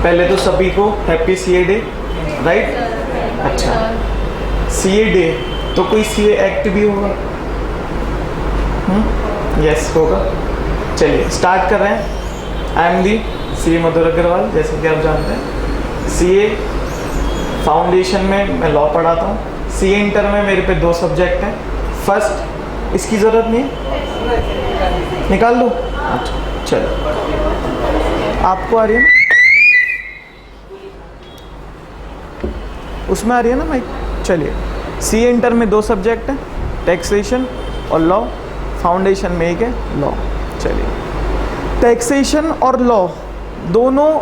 पहले तो सभी को हैप्पी सीए डे, राइट? अच्छा, सीए डे तो कोई सीए एक्ट भी होगा? यस होगा। चलिए स्टार्ट कर रहे हैं। आई एम दी सीए मधुर अग्रवाल, जैसे कि आप जानते हैं। सीए फाउंडेशन में मैं लॉ पढ़ाता हूँ। सीए इंटर में मेरे पे 2 सब्जेक्ट हैं। फर्स्ट, इसकी ज़रूरत नहीं है, निकाल दो। अच्छा चलो, आपको आ रही है ना? उसमें आ रही है ना माइक? चलिए, सीए इंटर में 2 सब्जेक्ट हैं, टैक्सेशन और लॉ। फाउंडेशन में एक है लॉ। चलिए, टैक्सेशन और लॉ दोनों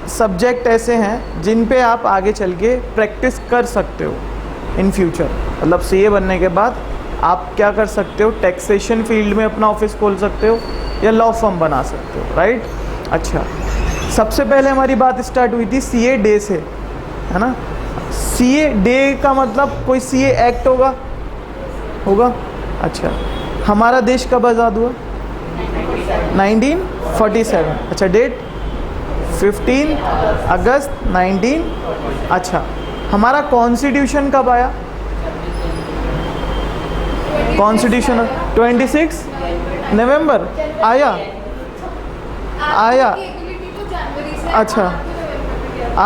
सब्जेक्ट ऐसे हैं जिन पे आप आगे चल के प्रैक्टिस कर सकते हो इन फ्यूचर। मतलब सीए बनने के बाद आप क्या कर सकते हो, टैक्सेशन फील्ड में अपना ऑफिस खोल सकते हो या लॉ फर्म बना सकते हो, राइट? अच्छा, सबसे पहले हमारी बात स्टार्ट हुई थी सीए डे से, है ना? सीए डे का मतलब कोई सीए एक्ट होगा? अच्छा, हमारा देश कब आज़ाद हुआ? 1947। अच्छा, डेट 15 अगस्त 19। अच्छा, हमारा कॉन्स्टिट्यूशन कब आया? कॉन्स्टिट्यूशन 26 नवंबर आया। अच्छा,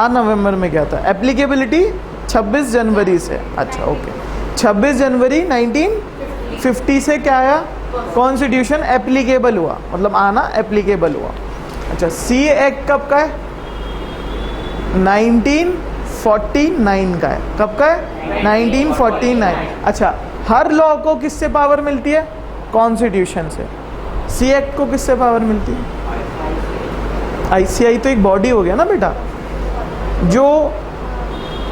नवंबर में क्या था? एप्लीकेबिलिटी 26 जनवरी से। अच्छा ओके, 26 जनवरी 1950 से क्या आया? कॉन्स्टिट्यूशन एप्लीकेबल हुआ, मतलब आना एप्लीकेबल हुआ। अच्छा, सी एक्ट कब का है? 1949 का है। कब का है? 1949। अच्छा, हर लॉ को किससे पावर मिलती है? कॉन्स्टिट्यूशन से। सी एक्ट को किससे पावर मिलती है? आईसीआई तो एक बॉडी हो गया ना बेटा, जो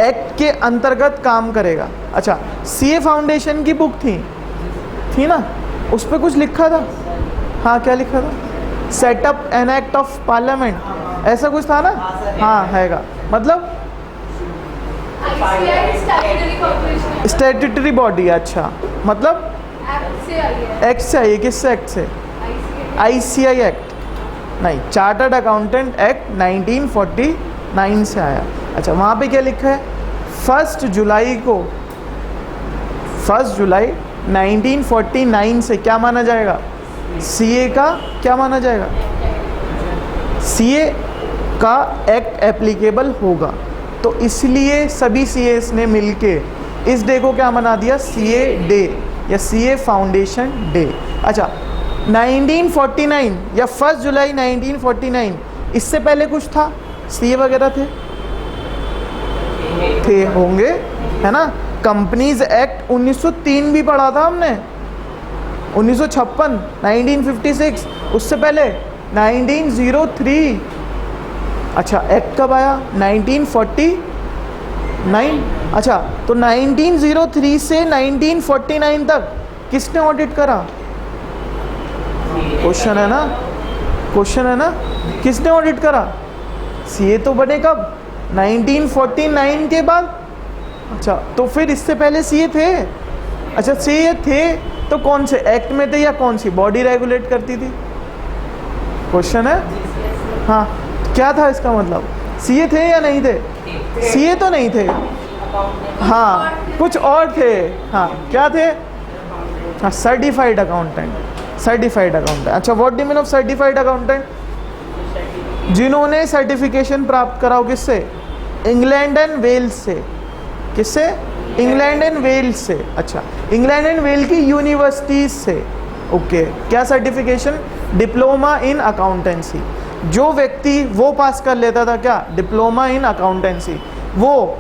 एक्ट के अंतर्गत काम करेगा। अच्छा, सीए फाउंडेशन की बुक थी ना, उस पर कुछ लिखा था? हाँ, क्या लिखा था? Setup an act of parliament, ऐसा कुछ था ना? हाँ हैगा, मतलब स्टैट्यूटरी बॉडी। अच्छा, मतलब एक्ट से आई है। किससे एक्ट से? आईसीआई एक्ट नहीं, चार्टर्ड अकाउंटेंट एक्ट 1949 से आया। अच्छा, वहाँ पे क्या लिखा है? 1 जुलाई 1949 से क्या माना जाएगा? सीए का क्या माना जाएगा? सीए का एक्ट एप्लीकेबल होगा। तो इसलिए सभी सीएस ने मिलके इस डे को क्या मना दिया? सीए डे या सीए फाउंडेशन डे। अच्छा, 1949 या 1 जुलाई 1949, इससे पहले कुछ था? सीए वगैरह थे होंगे, है ना? कंपनीज एक्ट 1903 भी पढ़ा था हमने। 1956, 1956, उससे पहले 1903। अच्छा, एक्ट कब आया? 1949। अच्छा, तो 1903 से 1949 तक किसने ऑडिट करा? क्वेश्चन है ना, किसने ऑडिट करा? सीए तो बने कब? 1949 के बाद। अच्छा, तो फिर इससे पहले सीए थे? अच्छा, सीए थे तो कौन से एक्ट में थे या कौन सी बॉडी रेगुलेट करती थी? क्वेश्चन है। हाँ, क्या था इसका मतलब? सीए थे या नहीं थे? सीए तो नहीं थे। हाँ, कुछ और थे। हाँ, क्या थे? हाँ, सर्टिफाइड अकाउंटेंट। अच्छा, what do mean of certified accountant? जिन्होंने सर्टिफिकेशन प्राप्त करा हो किससे? इंग्लैंड एंड वेल्स से। किससे? इंग्लैंड एंड वेल्स से। अच्छा, इंग्लैंड एंड वेल की यूनिवर्सिटीज से। ओके, क्या सर्टिफिकेशन? Diploma in accountancy. जो व्यक्ति वो पास कर लेता था क्या? डिप्लोमा इन अकाउंटेंसी, वो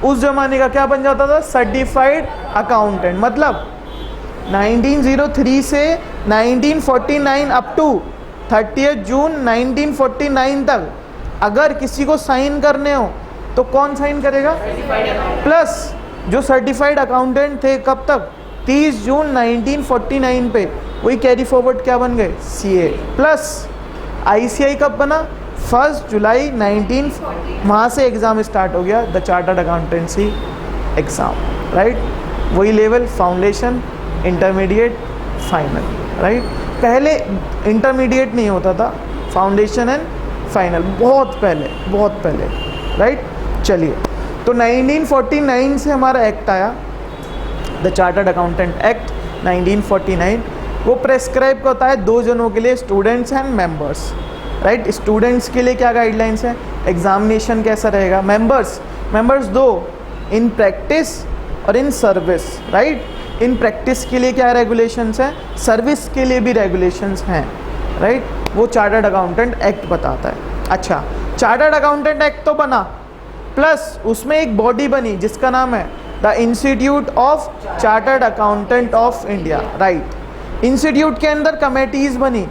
उस जमाने का क्या बन जाता था? Certified accountant. मतलब 1903 से 1949 अप टू 30 जून 1949 तक अगर किसी को साइन करने हो तो कौन साइन करेगा? प्लस जो सर्टिफाइड अकाउंटेंट थे कब तक? 30 जून 1949 पे, वही कैरी फॉरवर्ड क्या बन गए? सीए। प्लस आईसीआई कब बना? 1 जुलाई 19, वहाँ से एग्ज़ाम स्टार्ट हो गया, the chartered accountancy exam, right? वही level, foundation, intermediate, final, right? पहले इंटरमीडिएट नहीं होता था, फाउंडेशन एंड फाइनल, बहुत पहले, राइट। चलिए, तो 1949 से हमारा एक्ट आया, द चार्टर्ड अकाउंटेंट एक्ट 1949। वो प्रेस्क्राइब करता है 2 जनों के लिए, students and members, right. Students के लिए क्या गाइडलाइंस है, एग्जामिनेशन कैसा रहेगा, मेंबर्स 2 इन प्रैक्टिस और in service, right. In practice के लिए क्या रेगुलेशंस हैं, सर्विस के लिए भी रेगुलेशंस हैं, राइट। वो चार्टर्ड अकाउंटेंट एक्ट बताता है। अच्छा, चार्टर्ड अकाउंटेंट एक्ट तो बना, प्लस उसमें एक बॉडी बनी जिसका नाम है the institute of chartered accountant of India, right. Institute के अंदर कमेटीज बनी,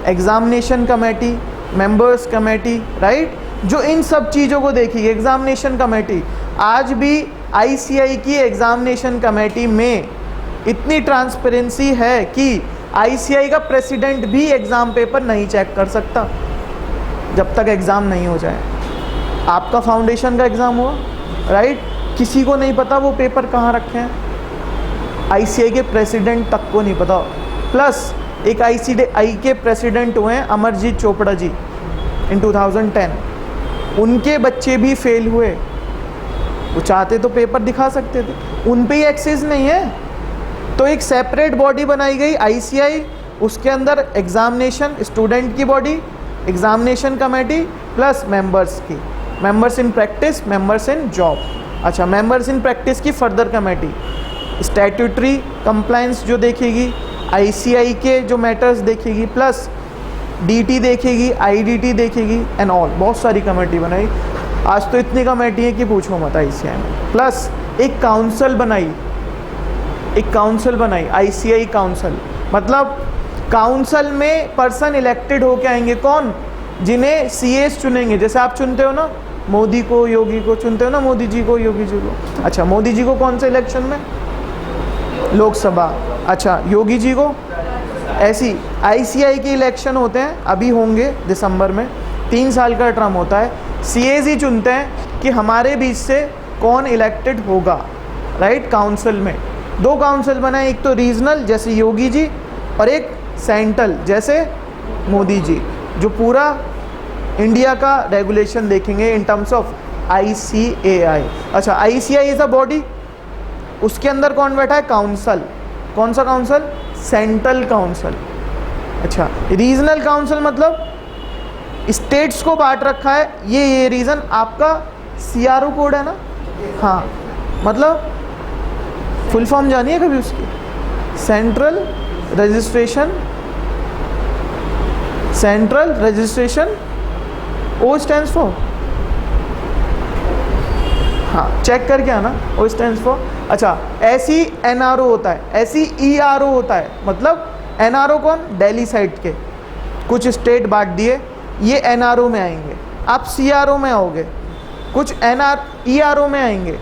examination committee, members committee, right, जो इन सब चीज़ों को देखेगी। एग्जामिनेशन कमेटी, आज भी आईसीआई की एग्जामिनेशन कमेटी में इतनी ट्रांसपेरेंसी है कि आईसीआई का प्रेसिडेंट भी एग्ज़ाम पेपर नहीं चेक कर सकता जब तक एग्ज़ाम नहीं हो जाए। आपका फाउंडेशन का एग्ज़ाम हुआ, राइट, किसी को नहीं पता वो पेपर कहाँ रखे हैं, आईसीआई के प्रेसिडेंट तक को नहीं पता। प्लस एक आईसीआई के प्रेसिडेंट हुए हैं अमरजीत चोपड़ा जी इन 2010, उनके बच्चे भी फेल हुए, वो चाहते तो पेपर दिखा सकते थे, उन पे ही एक्सेस नहीं है। तो एक सेपरेट बॉडी बनाई गई आईसीआई, उसके अंदर एग्जामिनेशन, स्टूडेंट की body, examination committee plus members की, members in practice, members in job. अच्छा, मेंबर्स इन प्रैक्टिस की फर्दर कमेटी स्टैट्यूटरी कंप्लायंस जो देखेगी, आईसीआई के जो मैटर्स देखेगी, प्लस डीटी देखेगी, आईडीटी देखेगी एंड ऑल, बहुत सारी कमेटी बनाई। आज तो इतनी कमेटी है कि पूछो मत आईसीआई में। प्लस एक काउंसिल बनाई आईसीआई काउंसिल, मतलब काउंसिल में पर्सन इलेक्टेड होके आएंगे, कौन, जिन्हें सीएस चुनेंगे। जैसे आप चुनते हो ना मोदी को, योगी को, चुनते हो ना मोदी जी को, योगी जी को। अच्छा, मोदी जी को कौन से इलेक्शन में, लोकसभा। अच्छा, योगी जी को, ऐसी आईसीआई के इलेक्शन होते हैं, अभी होंगे दिसंबर में, 3 साल का टर्म होता है। सीएस ही चुनते हैं कि हमारे बीच से कौन इलेक्टेड होगा, राइट। काउंसिल में 2 काउंसिल बनाए, एक तो रीजनल जैसे योगी जी और एक सेंट्रल जैसे मोदी जी, जो पूरा इंडिया का रेगुलेशन देखेंगे इन टर्म्स ऑफ आईसीएआई। अच्छा, आईसीआई इज अ बॉडी, उसके अंदर कौन बैठा है, काउंसिल। कौन सा काउंसिल, सेंट्रल काउंसिल। अच्छा, रीजनल काउंसिल मतलब स्टेट्स को बांट रखा है, ये रीजन आपका सीआरओ कोड है ना, हाँ, मतलब फुल फॉर्म जानिए कभी उसकी, central registration, O stands for, हाँ चेक करके आना, ओ स्टैंड्स फॉर। अच्छा, ऐसी एनआरओ होता है, ऐसी ईआरओ होता है, मतलब एनआरओ कौन, दिल्ली साइड के, कुछ स्टेट बांट दिए, ये एनआरओ में आएंगे, आप सीआरओ में आओगे, कुछ ईआरओ में आएंगे,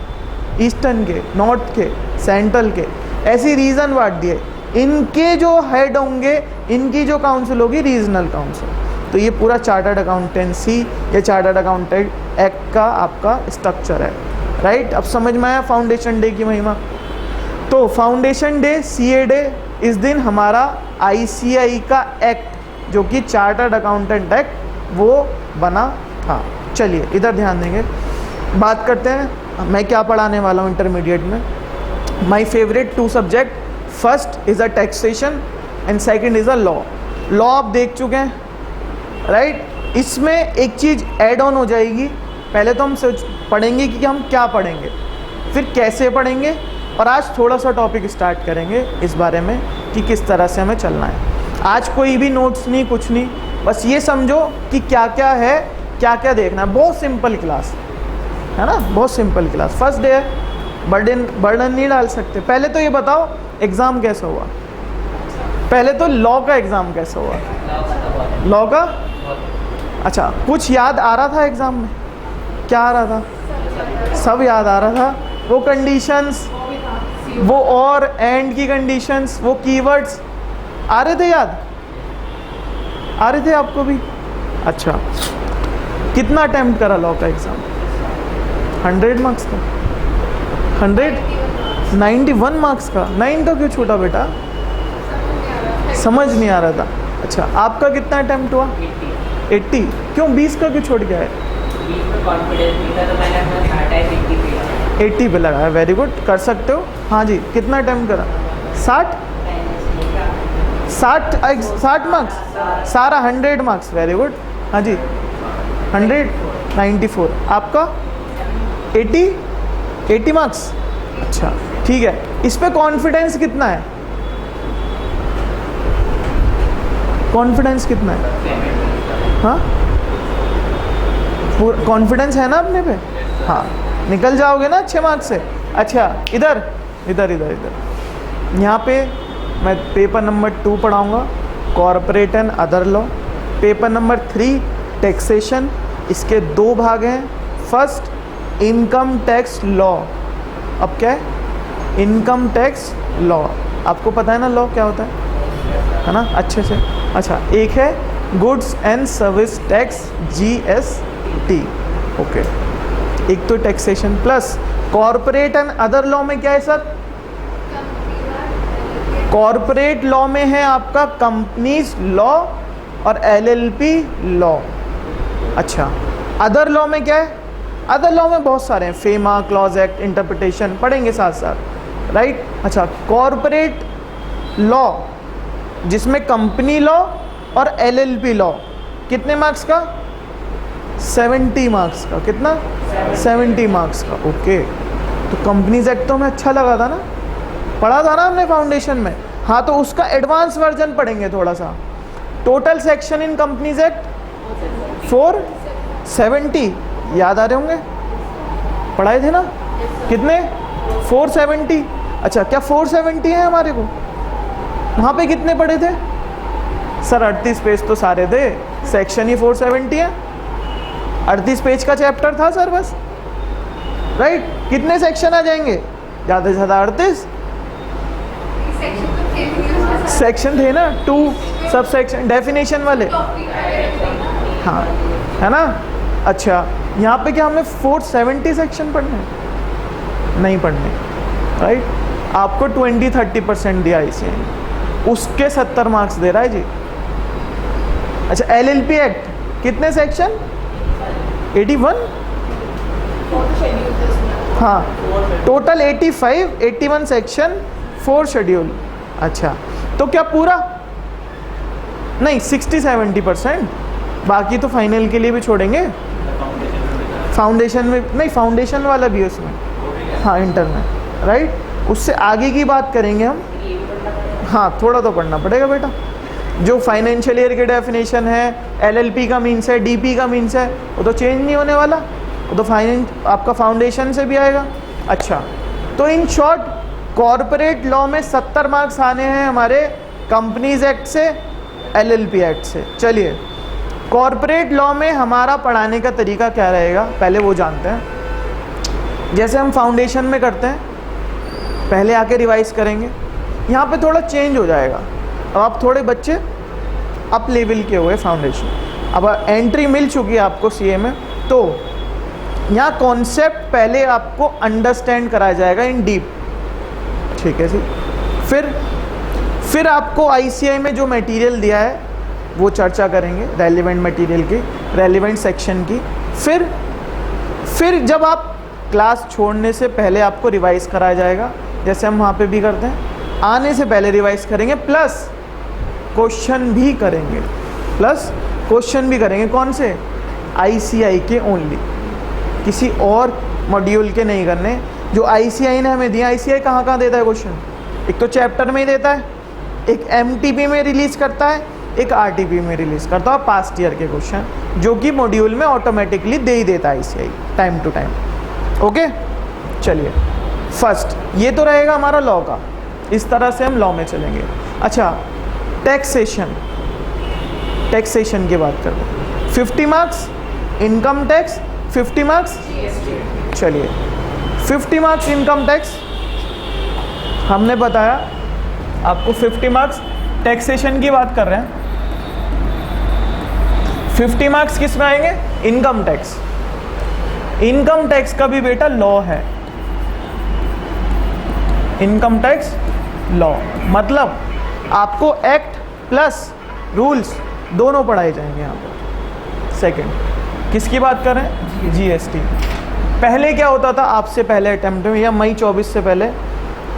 ईस्टर्न के, नॉर्थ के, सेंट्रल के, ऐसी रीजन बांट दिए। इनके जो हेड होंगे, इनकी जो काउंसिल होगी रीजनल काउंसिल। तो ये पूरा चार्टर्ड अकाउंटेंसी या चार्टर्ड अकाउंटेंट एक्ट का आपका स्ट्रक्चर है, राइट। अब समझ में आया फाउंडेशन डे की महिमा। तो फाउंडेशन डे, सीए डे, इस दिन हमारा आईसीआई का एक्ट जो कि चार्टर्ड अकाउंटेंट एक्ट, वो बना था। चलिए इधर ध्यान देंगे, बात करते हैं मैं क्या पढ़ाने वाला हूँ इंटरमीडिएट में। My favourite 2 subject, first is a taxation and second is a law. Law आप देख चुके हैं, राइट। इसमें एक चीज़ ऐड ऑन हो जाएगी, पहले तो हम पढ़ेंगे कि हम क्या पढ़ेंगे, फिर कैसे पढ़ेंगे, और आज थोड़ा सा टॉपिक स्टार्ट करेंगे इस बारे में कि किस तरह से हमें चलना है। आज कोई भी नोट्स नहीं, कुछ नहीं, बस ये समझो कि क्या क्या है, क्या क्या देखना है। बहुत सिंपल क्लास है ना, बहुत सिंपल क्लास। फर्स्ट डे है, बर्डन नहीं डाल सकते। पहले तो ये बताओ एग्ज़ाम कैसा हुआ, पहले तो लॉ का एग्ज़ाम कैसा हुआ, लॉ का। अच्छा, कुछ याद आ रहा था एग्ज़ाम में, क्या आ रहा था, सब याद आ रहा था, वो कंडीशंस, वो और एंड की कंडीशंस, वो कीवर्ड्स आ रहे थे, याद आ रहे थे आपको भी। अच्छा, कितना अटेम्प्ट करा लॉ का एग्ज़ाम, 100 मार्क्स का, 191 मार्क्स का, 9 तो क्यों छूटा बेटा, समझ नहीं आ रहा था। अच्छा, आपका कितना अटेम्प्ट हुआ, 80 क्यों 20 का क्यों छोड़ गया है? 20 में कॉन्फिडेंस नहीं था तो मैंने अपना 80 पे लगाया। वेरी गुड, कर सकते हो। हाँ जी, कितना अटेम्प्ट करा? 60 मार्क्स, सारा 100 मार्क्स। Very good. हाँ जी, 194। आपका 80 मार्क्स। अच्छा ठीक है, इस पे कॉन्फिडेंस कितना है? कॉन्फिडेंस कितना है? हाँ, पूरा कॉन्फिडेंस है ना अपने पे? हाँ, निकल जाओगे ना अच्छे मार्क्स से। अच्छा इधर इधर इधर इधर यहाँ पे मैं पेपर नंबर 2 पढ़ाऊँगा, corporate and other law. Paper number 3 taxation. इसके 2 भाग हैं। First income tax law. अब क्या है? Income tax law. आपको पता है ना लॉ क्या होता है ना अच्छे से? अच्छा, एक है goods and service tax, GST। Okay, एक तो taxation plus corporate and other law में क्या है सर? कॉर्पोरेट लॉ में है आपका कंपनीज लॉ और LLP लॉ। अच्छा, अदर लॉ में क्या है? अदर लॉ में बहुत सारे हैं, फेमा, क्लॉज एक्ट, इंटरप्रिटेशन पढ़ेंगे साथ साथ, राइट। अच्छा, कॉर्पोरेट लॉ जिसमें कंपनी लॉ और LLP लॉ, कितने मार्क्स का? 70 मार्क्स का। कितना? 70 मार्क्स का। ओके, तो कंपनीज एक्ट तो हमें अच्छा लगा था ना, पढ़ा था ना हमने फाउंडेशन में। हाँ, तो उसका एडवांस वर्जन पढ़ेंगे थोड़ा सा। Total section in companies act 470, याद आ रहे होंगे, पढ़ाए थे ना? कितने? 470। अच्छा, क्या 470 है हमारे को? वहाँ पे कितने पढ़े थे सर? 38 पेज तो सारे थे, सेक्शन ही 470 है। 38 पेज का चैप्टर था सर बस, राइट। कितने सेक्शन आ जाएंगे? ज़्यादा से ज़्यादा 38 सेक्शन थे ना, 2 सब सेक्शन डेफिनेशन वाले। हाँ, है ना। अच्छा, यहाँ पे क्या हमें 470 सेक्शन पढ़ने? नहीं पढ़ने, राइट। आपको 20-30% दिया इसे, उसके 70 मार्क्स दे रहा है जी। अच्छा, LLP एक्ट कितने सेक्शन? 81। हाँ, टोटल 85, 81 सेक्शन, 4 शेड्यूल। अच्छा, तो क्या पूरा नहीं, 60-70%, बाकी तो फाइनल के लिए भी छोड़ेंगे। फाउंडेशन में नहीं, फाउंडेशन वाला भी है उसमें, हाँ इंटर में, राइट। उससे आगे की बात करेंगे हम। हाँ, थोड़ा तो पढ़ना पड़ेगा बेटा। जो फाइनेंशियल ईयर की डेफिनेशन है, LLP का मीन्स है, DP का मीन्स है, वो तो चेंज नहीं होने वाला, वो तो आपका फाउंडेशन से भी आएगा। अच्छा, तो इन शॉर्ट कॉर्पोरेट लॉ में 70 मार्क्स आने हैं हमारे कंपनीज एक्ट से, LLP एक्ट से। चलिए, कॉर्पोरेट लॉ में हमारा पढ़ाने का तरीका क्या रहेगा, पहले वो जानते हैं। जैसे हम फाउंडेशन में करते हैं, पहले आके रिवाइज करेंगे। यहाँ पे थोड़ा चेंज हो जाएगा। अब आप थोड़े बच्चे अप लेवल के हुए फाउंडेशन, अब एंट्री मिल चुकी है आपको CA में, तो यहाँ कॉन्सेप्ट पहले आपको अंडरस्टैंड कराया जाएगा इन डीप, ठीक है जी। फिर आपको ICI में जो मटेरियल दिया है वो चर्चा करेंगे, रेलिवेंट मटेरियल की, रेलिवेंट सेक्शन की। फिर जब आप क्लास छोड़ने से पहले आपको रिवाइज कराया जाएगा, जैसे हम वहाँ पे भी करते हैं। आने से पहले रिवाइज करेंगे, प्लस क्वेश्चन भी करेंगे, कौन से? ICI के ओनली, किसी और मॉड्यूल के नहीं करने। जो ICI ने हमें दिया, ICI कहाँ देता है क्वेश्चन? एक तो चैप्टर में ही देता है, एक MTP में रिलीज़ करता है, एक RTP में रिलीज़ करता है पास्ट ईयर के क्वेश्चन, जो कि मॉड्यूल में ऑटोमेटिकली दे ही देता है ICI time to time. Okay, चलिए, फर्स्ट ये तो रहेगा हमारा लॉ का, इस तरह से हम लॉ में चलेंगे। अच्छा, टैक्सेशन की बात करते हैं। 50 मार्क्स इनकम टैक्स, 50 मार्क्स चलिए 50 मार्क्स इनकम टैक्स हमने बताया आपको। 50 मार्क्स टैक्सेशन की बात कर रहे हैं। 50 मार्क्स किस में आएंगे? Income tax. इनकम टैक्स का भी बेटा लॉ है, इनकम टैक्स लॉ, मतलब आपको एक्ट प्लस रूल्स दोनों पढ़ाए जाएंगे यहाँ पर। सेकंड। किसकी बात कर रहे हैं? जीएसटी। पहले क्या होता था, आपसे पहले अटेम्प्ट में या मई 24 से पहले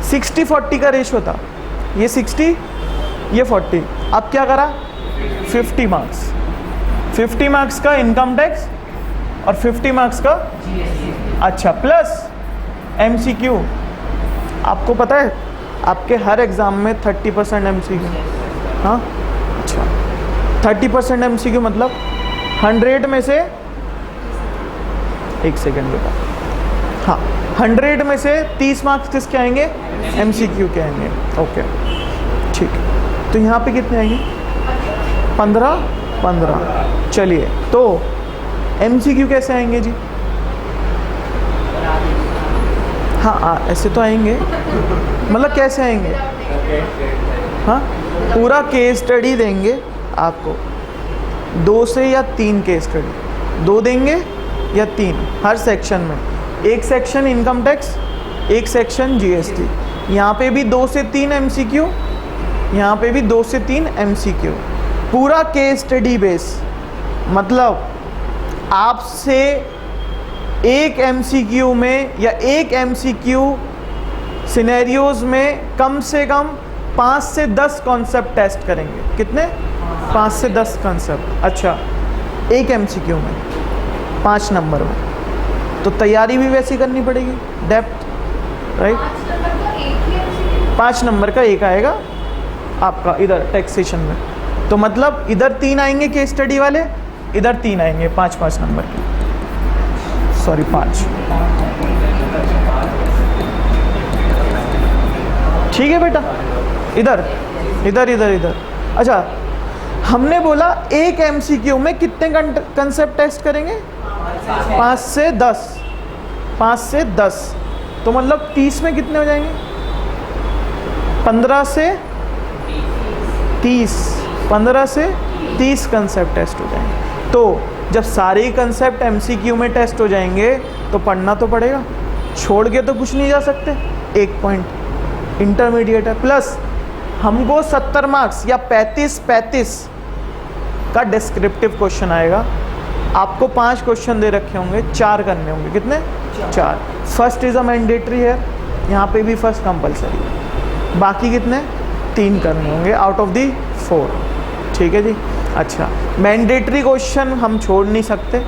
60-40 का रेशो था, ये 60 ये 40। अब क्या करा? 50 मार्क्स, 50 मार्क्स का इनकम टैक्स और 50 मार्क्स का अच्छा प्लस एमसीक्यू। आपको पता है आपके हर एग्ज़ाम में 30% एमसीक्यू। हाँ अच्छा, 30% एमसीक्यू मतलब 100 में से, एक सेकेंड बेटा, हाँ 100 में से 30 मार्क्स किसके आएंगे? एमसीक्यू के आएंगे। ओके ठीक है, तो यहाँ पे कितने आएंगे? 15। चलिए, तो एमसीक्यू कैसे आएंगे जी? हाँ ऐसे तो आएंगे, मतलब कैसे आएंगे? हाँ पूरा केस स्टडी देंगे आपको, 2 से या 3 केस स्टडी, 2 देंगे या 3 हर सेक्शन में, एक सेक्शन इनकम टैक्स, एक सेक्शन जीएसटी। यहाँ पे भी 2 से 3 एमसीक्यू, यहाँ पे भी 2 से 3 एमसीक्यू, पूरा केस स्टडी बेस। मतलब आपसे एक एमसीक्यू में या एक एमसीक्यू सिनेरियोज में कम से कम 5 से 10 कॉन्सेप्ट टेस्ट करेंगे। कितने? 5 से 10 कॉन्सेप्ट। अच्छा, एक एमसीक्यू में 5 नंबर में, तो तैयारी भी वैसी करनी पड़ेगी, डेप्थ, राइट। 5 नंबर का एक आएगा आपका इधर टैक्सेशन में, तो मतलब इधर 3 आएंगे केस स्टडी वाले, इधर 3 आएंगे 5-5 नंबर के, सॉरी 5। ठीक है बेटा, इधर इधर इधर इधर। अच्छा, हमने बोला एक एमसीक्यू में कितने कंसेप्ट टेस्ट करेंगे? 5 से 10, 5 से 10, तो मतलब 30 में कितने हो जाएंगे? 15 से 30, 15 से 30 कंसेप्ट टेस्ट हो जाएंगे। तो जब सारे कंसेप्ट एमसीक्यू में टेस्ट हो जाएंगे तो पढ़ना तो पड़ेगा, छोड़ के तो कुछ नहीं जा सकते। 1 पॉइंट इंटरमीडिएट है, प्लस हमको 70 मार्क्स या 35 का डिस्क्रिप्टिव क्वेश्चन आएगा। आपको 5 क्वेश्चन दे रखे होंगे, 4 करने होंगे। कितने? 4। फर्स्ट इज़ अ मैंडेटरी है, यहाँ पे भी फर्स्ट कंपलसरी है। बाकी कितने? 3 करने होंगे आउट ऑफ दी 4। ठीक है जी। अच्छा, मैंडेटरी क्वेश्चन हम छोड़ नहीं सकते,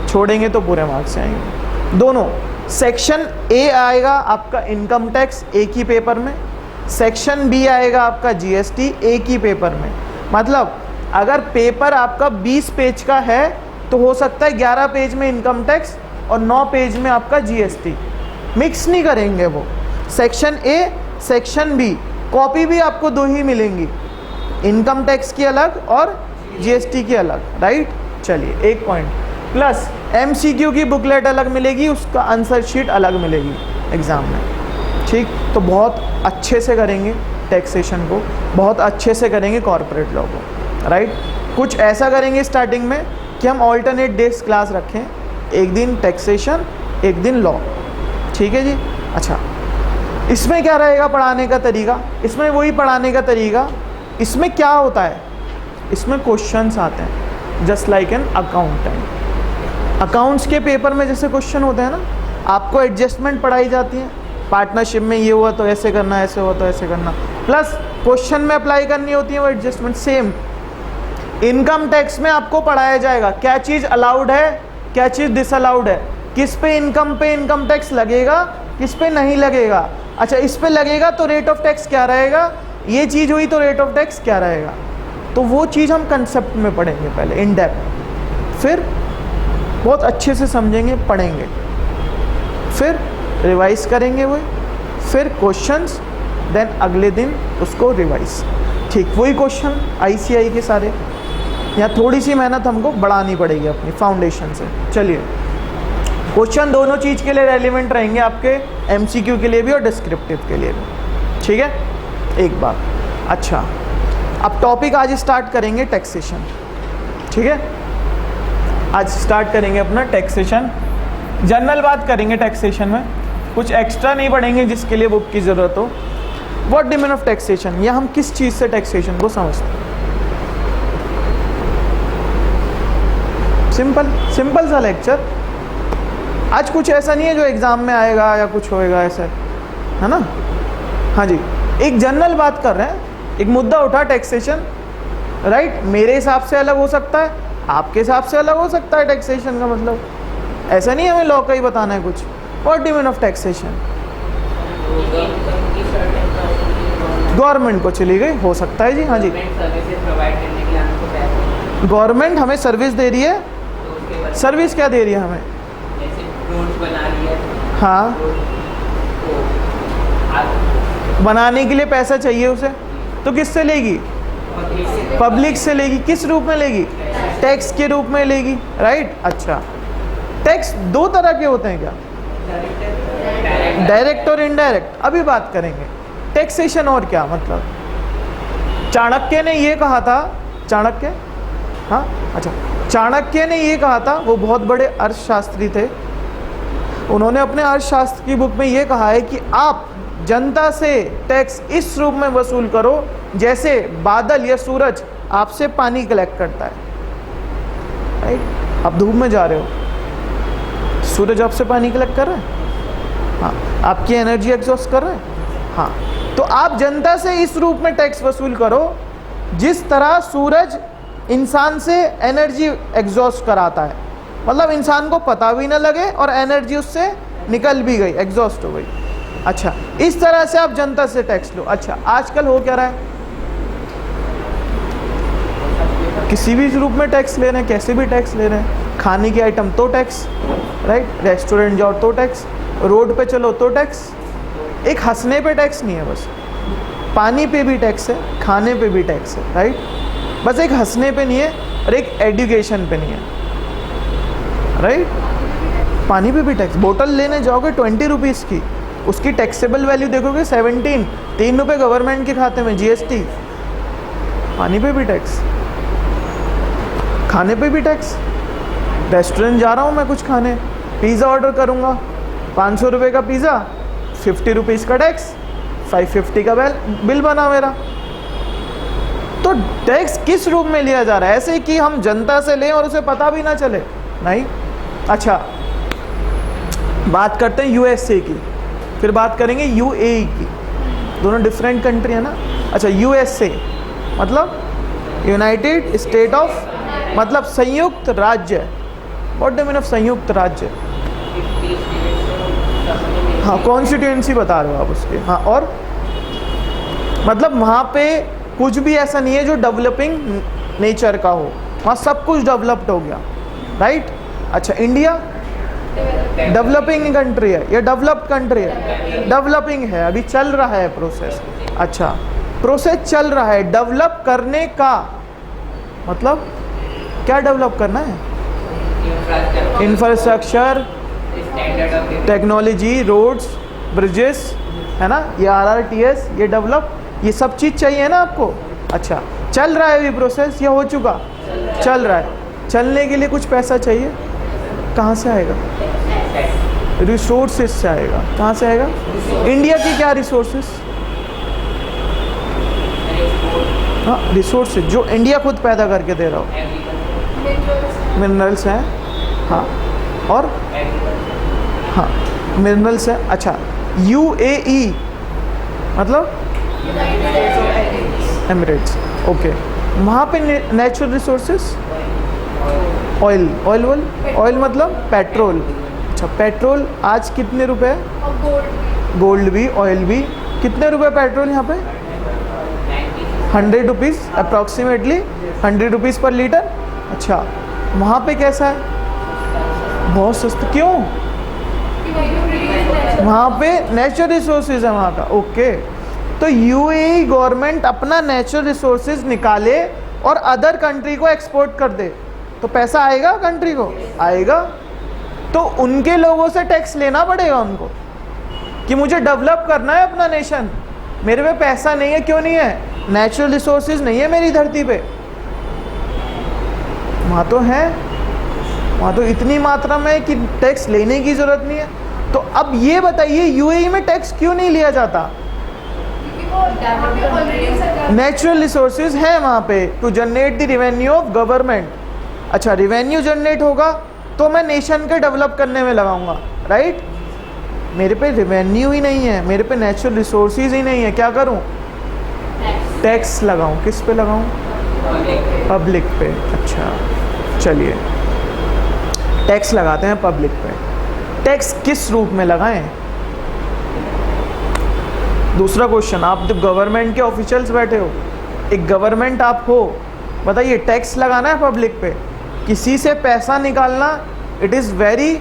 छोड़ेंगे तो पूरे मार्क्स आएंगे। दोनों सेक्शन ए आएगा आपका इनकम टैक्स एक ही पेपर में, सेक्शन बी आएगा आपका जीएसटी एक ही पेपर में। मतलब अगर पेपर आपका 20 पेज का है तो हो सकता है 11 पेज में इनकम टैक्स और 9 पेज में आपका जीएसटी, मिक्स नहीं करेंगे वो। Section A section B, copy भी आपको 2 ही मिलेंगी, इनकम टैक्स की अलग और जीएसटी की अलग, राइट। चलिए, 1 पॉइंट प्लस एमसीक्यू की बुकलेट अलग मिलेगी, उसका आंसर शीट अलग मिलेगी एग्ज़ाम में। ठीक, तो बहुत अच्छे से करेंगे टैक्सेशन को, बहुत अच्छे से करेंगे कॉर्पोरेट लॉ को, राइट। कुछ ऐसा करेंगे स्टार्टिंग में कि हम ऑल्टरनेट डेज क्लास रखें, एक दिन टैक्सेशन एक दिन लॉ। ठीक है जी। अच्छा, इसमें क्या रहेगा पढ़ाने का तरीका? इसमें वही पढ़ाने का तरीका। इसमें क्या होता है? इसमें क्वेश्चंस आते हैं just like an accountant. Accounts के पेपर में जैसे क्वेश्चन होते हैं ना, आपको एडजस्टमेंट पढ़ाई जाती है, पार्टनरशिप में ये हुआ तो ऐसे करना, ऐसे हुआ तो ऐसे करना, प्लस क्वेश्चन में अप्लाई करनी होती है वो एडजस्टमेंट। सेम इनकम टैक्स में आपको पढ़ाया जाएगा क्या चीज़ अलाउड है, क्या चीज़ डिसअलाउड है, किस पे इनकम टैक्स लगेगा, किस पे नहीं लगेगा। अच्छा, इस पे लगेगा तो रेट ऑफ टैक्स क्या रहेगा, ये चीज़ हुई तो रेट ऑफ टैक्स क्या रहेगा। तो वो चीज़ हम कंसेप्ट में पढ़ेंगे पहले इन डेप्थ, फिर बहुत अच्छे से समझेंगे, पढ़ेंगे, फिर रिवाइज करेंगे वो, फिर क्वेश्चंस, देन अगले दिन उसको रिवाइज। ठीक, वही क्वेश्चन आईसीआई के सारे। यहाँ थोड़ी सी मेहनत हमको बढ़ानी पड़ेगी अपनी फाउंडेशन से। चलिए, क्वेश्चन दोनों चीज़ के लिए रेलिवेंट रहेंगे, आपके एमसीक्यू के लिए भी और डिस्क्रिप्टिव के लिए भी। ठीक है, एक बार। अच्छा, अब टॉपिक आज स्टार्ट करेंगे टैक्सेशन। ठीक है, आज स्टार्ट करेंगे अपना टैक्सेशन। जनरल बात करेंगे टैक्सेशन में, कुछ एक्स्ट्रा नहीं पढ़ेंगे जिसके लिए बुक की ज़रूरत हो। What do mean of taxation, या हम किस चीज़ से टैक्सेशन को समझते हैं। सिंपल सा लेक्चर। आज कुछ ऐसा नहीं है जो एग्ज़ाम में आएगा या कुछ होएगा ऐसा, है ना। हाँ जी, एक जनरल बात कर रहे हैं, एक मुद्दा उठा टैक्सेशन, राइट। मेरे हिसाब से अलग हो सकता है, आपके हिसाब से अलग हो सकता है टैक्सेशन का मतलब। ऐसा नहीं हमें लॉ का ही बताना है कुछ। What do mean of taxation? Government को चली गई, हो सकता है जी। हाँ जी, गवर्नमेंट हमें सर्विस दे रही है। सर्विस क्या दे रही है हमें? हाँ, बनाने के लिए पैसा चाहिए उसे, तो किससे लेगी? पब्लिक से लेगी। किस रूप में लेगी? टैक्स के रूप में लेगी, राइट। अच्छा, टैक्स दो तरह के होते हैं क्या? डायरेक्ट और इनडायरेक्ट। अभी बात करेंगे टैक्सेशन और क्या मतलब। चाणक्य ने ये कहा था, चाणक्य, हाँ अच्छा, चाणक्य ने ये कहा था, वो बहुत बड़े अर्थशास्त्री थे। उन्होंने अपने अर्थशास्त्र की बुक में ये कहा है कि आप जनता से टैक्स इस रूप में वसूल करो जैसे बादल या सूरज आपसे पानी कलेक्ट करता है, राइट। आप धूप में जा रहे हो, सूरज आपसे पानी कलेक्ट कर रहा है, हाँ, आपकी एनर्जी एग्जॉस्ट कर रहा है, हाँ। तो आप जनता से इस रूप में टैक्स वसूल करो जिस तरह सूरज इंसान से एनर्जी एग्जॉस्ट कराता है, मतलब इंसान को पता भी ना लगे और एनर्जी उससे निकल भी गई, एग्जॉस्ट हो गई। अच्छा, इस तरह से आप जनता से टैक्स लो। अच्छा, आजकल हो क्या रहा है, किसी भी रूप में टैक्स ले रहे हैं, कैसे भी टैक्स ले रहे हैं। खाने की आइटम तो टैक्स, राइट, रेस्टोरेंट जाओ तो टैक्स, रोड पे चलो तो टैक्स। एक हंसने पे टैक्स नहीं है बस, पानी पे भी टैक्स है, खाने पे भी टैक्स है, राइट। बस एक हंसने पे नहीं है और एक एजुकेशन पे नहीं है, राइट। पानी पे भी टैक्स, बोतल लेने जाओगे 20 रुपीज़ की, उसकी टैक्सेबल वैल्यू देखोगे 17, 3 रुपये गवर्नमेंट के खाते में GST। पानी पे भी टैक्स, खाने पे भी टैक्स। रेस्टोरेंट जा रहा हूँ मैं कुछ खाने, पिज़्ज़ा ऑर्डर करूँगा, 500 रुपये का पिज़्ज़ा, 50 रुपीज़ का टैक्स, 550 का बिल बना मेरा। तो टैक्स किस रूप में लिया जा रहा है? ऐसे कि हम जनता से लें और उसे पता भी ना चले, नहीं। अच्छा, बात करते हैं USA की, फिर बात करेंगे UAE की, दोनों डिफरेंट कंट्री है ना। अच्छा, USA मतलब यूनाइटेड स्टेट ऑफ, मतलब संयुक्त राज्य। व्हाट डू मीन ऑफ संयुक्त राज्य? हाँ, कॉन्स्टिट्यूएंसी बता रहे हो आप उसके, हाँ। और मतलब वहाँ पे कुछ भी ऐसा नहीं है जो डेवलपिंग नेचर का हो, वहाँ सब कुछ डेवलप्ड हो गया, राइट। अच्छा, इंडिया डेवलपिंग कंट्री है या डेवलप्ड कंट्री है? डेवलपिंग है, अभी चल रहा है प्रोसेस। अच्छा, प्रोसेस चल रहा है डेवलप करने का, मतलब क्या डेवलप करना है? इंफ्रास्ट्रक्चर, टेक्नोलॉजी, रोड्स, ब्रिजेस, है ना, ये RRTS, ये डेवलप, ये सब चीज़ चाहिए ना आपको। अच्छा, चल रहा है अभी प्रोसेस या हो चुका? चल रहा है। चलने के लिए कुछ पैसा चाहिए, कहाँ से आएगा? रिसोर्सेज से आएगा। कहाँ से आएगा? इंडिया की क्या रिसोर्सेज? हाँ, रिसोर्सेज जो इंडिया खुद पैदा करके दे रहा हो। मिनरल्स हैं, हाँ, और हाँ, मिनरल्स है। अच्छा, UAE मतलब एमिरेट्स, ओके। वहाँ पे नेचुरल रिसोर्सेज, ऑयल, ऑयल मतलब पेट्रोल। अच्छा, पेट्रोल आज कितने रुपए है? गोल्ड भी, ऑयल भी। कितने रुपए पेट्रोल यहाँ पे? 100 रुपीज़ अप्रॉक्सीमेटली, 100 रुपीज़ पर लीटर। अच्छा, वहाँ पे कैसा है? बहुत सस्ता। क्यों? वहाँ पे नेचुरल रिसोर्सेज है वहाँ का, ओके। तो UAE गवर्नमेंट अपना नेचुरल रिसोर्सेज निकाले और अदर कंट्री को एक्सपोर्ट कर दे, तो पैसा आएगा कंट्री को? आएगा। तो उनके लोगों से टैक्स लेना पड़ेगा उनको कि मुझे डेवलप करना है अपना नेशन, मेरे पे पैसा नहीं है। क्यों नहीं है? नेचुरल रिसोर्सेज नहीं है मेरी धरती पे। वहाँ तो है, वहाँ तो इतनी मात्रा में कि टैक्स लेने की ज़रूरत नहीं है। तो अब ये बताइए UAE में टैक्स क्यों नहीं लिया जाता? नेचुरल रिसोर्सेज है वहाँ पे to generate the revenue of government, अच्छा, रिवेन्यू जनरेट होगा तो मैं नेशन के डेवलप करने में लगाऊंगा, राइट। मेरे पे रिवेन्यू ही नहीं है, मेरे पे नेचुरल रिसोर्सेज ही नहीं है, क्या करूं? टैक्स लगाऊं। किस पे लगाऊं? पब्लिक पे। अच्छा, चलिए टैक्स लगाते हैं पब्लिक पे। टैक्स किस रूप में लगाएं? दूसरा क्वेश्चन, आप जब गवर्नमेंट के ऑफिशियल्स बैठे हो, एक गवर्नमेंट आप हो, बताइए टैक्स लगाना है पब्लिक पे, किसी से पैसा निकालना, it is very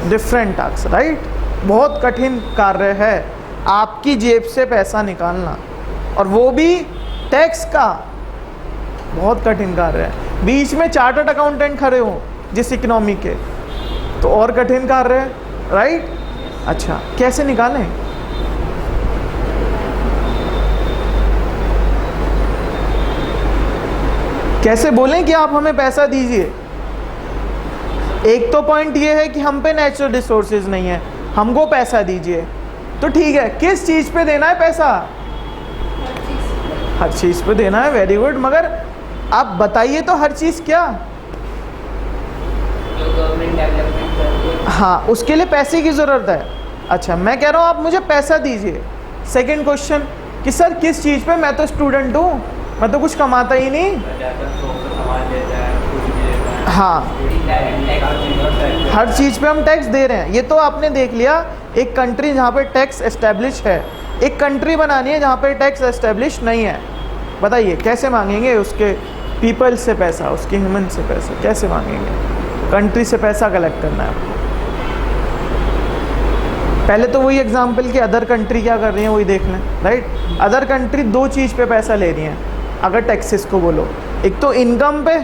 different task, right. बहुत कठिन कार्य है आपकी जेब से पैसा निकालना, और वो भी टैक्स का, बहुत कठिन कार्य है। बीच में चार्टर्ड अकाउंटेंट खड़े हों जिस इकोनॉमी के, तो और कठिन कार्य है, राइट। अच्छा, कैसे निकालें? कैसे बोलें कि आप हमें पैसा दीजिए? एक तो पॉइंट ये है कि हम पे नेचुरल रिसोर्सेज नहीं है, हमको पैसा दीजिए, तो ठीक है, किस चीज़ पे देना है पैसा? हर चीज़ पे देना है, वेरी गुड, मगर आप बताइए तो हर चीज़ क्या? जो गवर्नमेंट डेवलपमेंट करती है। हाँ, उसके लिए पैसे की ज़रूरत है। अच्छा, मैं कह रहा हूँ आप मुझे पैसा दीजिए। सेकंड क्वेश्चन कि सर किस चीज़ पे? मैं तो स्टूडेंट हूँ, मैं तो कुछ कमाता ही नहीं। हाँ, हर चीज़ पे हम टैक्स दे रहे हैं, ये तो आपने देख लिया। एक कंट्री जहाँ पे टैक्स एस्टेब्लिश है, एक कंट्री बनानी है जहाँ पे टैक्स एस्टेब्लिश नहीं है। बताइए कैसे मांगेंगे उसके पीपल से पैसा, उसके ह्यूमन से पैसा कैसे मांगेंगे? कंट्री से पैसा कलेक्ट करना है आपको। पहले तो वही एग्जांपल कि अदर कंट्री क्या कर रही है वही देख लें, राइट। अदर कंट्री दो चीज़ पे पैसा ले रही हैं अगर टैक्सेस को बोलो, एक तो इनकम पे,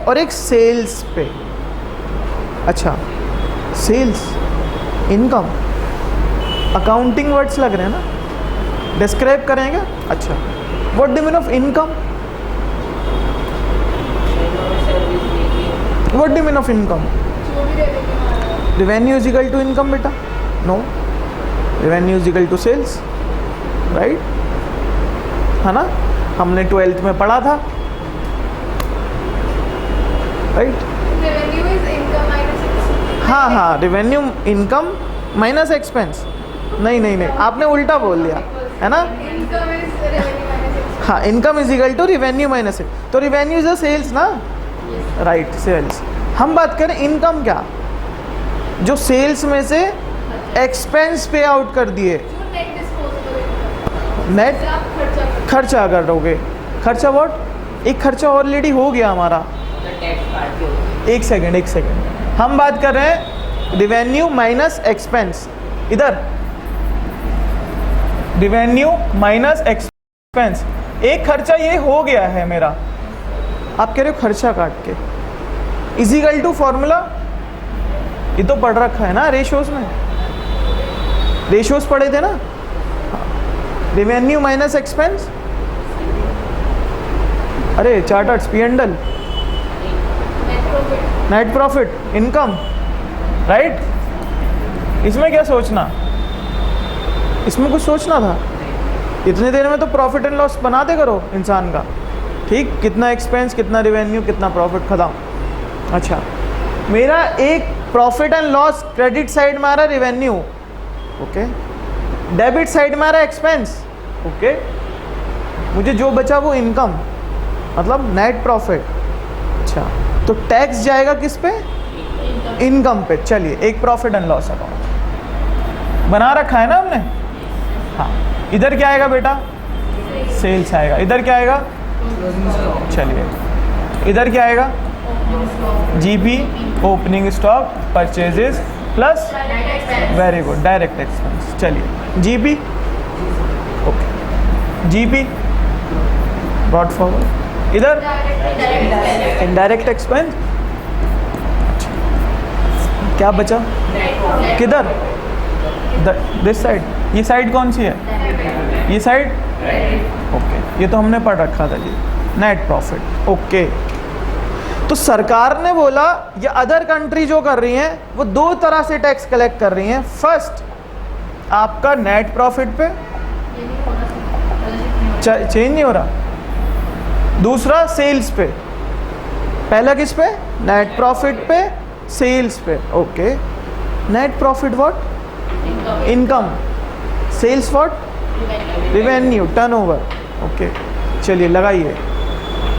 और एक सेल्स पे। अच्छा, सेल्स, इनकम, अकाउंटिंग वर्ड्स लग रहे हैं ना, डिस्क्राइब करेंगे। अच्छा, what do mean of income? What do mean of income? Revenue is equal to income बेटा? No, revenue is equal to sales, right, है ना, हमने 12th में पढ़ा था, राइट। हाँ हाँ, रेवेन्यू इनकम माइनस एक्सपेंस। नहीं, आपने उल्टा बोल दिया, है ना। हाँ, income is equal to revenue minus, तो रेवेन्यू इज अ सेल्स ना, राइट, सेल्स। हम बात करें इनकम क्या? जो सेल्स में से एक्सपेंस पे आउट कर दिए, नेट खर्चा कर दोगे। खर्चा व्हाट? एक खर्चा ऑलरेडी हो गया हमारा। एक सेकेंड, हम बात कर रहे हैं रेवेन्यू माइनस एक्सपेंस। इधर रेवेन्यू माइनस एक्सपेंस, एक खर्चा ये हो गया है मेरा, आप कह रहे हो खर्चा काट के, इज इक्वल टू फॉर्मूला, ये तो पढ़ रखा है ना रेशियोज में, रेशियोज पढ़े थे ना, रेवेन्यू माइनस एक्सपेंस, अरे charters, P&L, net profit, income, right. इसमें क्या सोचना? इसमें कुछ सोचना था? इतने देर में तो प्रॉफिट एंड लॉस बनाते करो इंसान का, ठीक, कितना एक्सपेंस, कितना रेवेन्यू, कितना प्रॉफिट, खत्म। अच्छा, मेरा एक profit and loss credit side में आ रहा रेवेन्यू, ओके, डेबिट साइड में आ रहा एक्सपेंस, ओके, मुझे जो बचा वो इनकम, मतलब नेट प्रॉफिट। अच्छा, तो टैक्स जाएगा किस पे? इनकम पे। चलिए, एक प्रॉफिट एंड लॉस अकाउंट बना रखा है ना हमने। हाँ, इधर क्या आएगा बेटा? सेल्स आएगा। इधर क्या आएगा? चलिए, इधर क्या आएगा? GP, opening stock, purchases plus, very good, direct expense. चलिए, GP, okay, GP brought forward. इधर इनडायरेक्ट एक्सपेंस, क्या बचा? किधर? This side. ये साइड कौन सी है? ये साइड, ओके, ये तो हमने पढ़ रखा था जी, नेट प्रॉफिट, ओके। तो सरकार ने बोला ये अदर कंट्री जो कर रही हैं वो दो तरह से टैक्स कलेक्ट कर रही हैं। फर्स्ट, आपका नेट प्रॉफिट पे, चेंज नहीं हो रहा, दूसरा सेल्स पे, पहला किस पे, नेट प्रॉफिट पे, सेल्स पे। Okay, net profit what, income, sales what, revenue, turnover. Okay, चलिए लगाइए।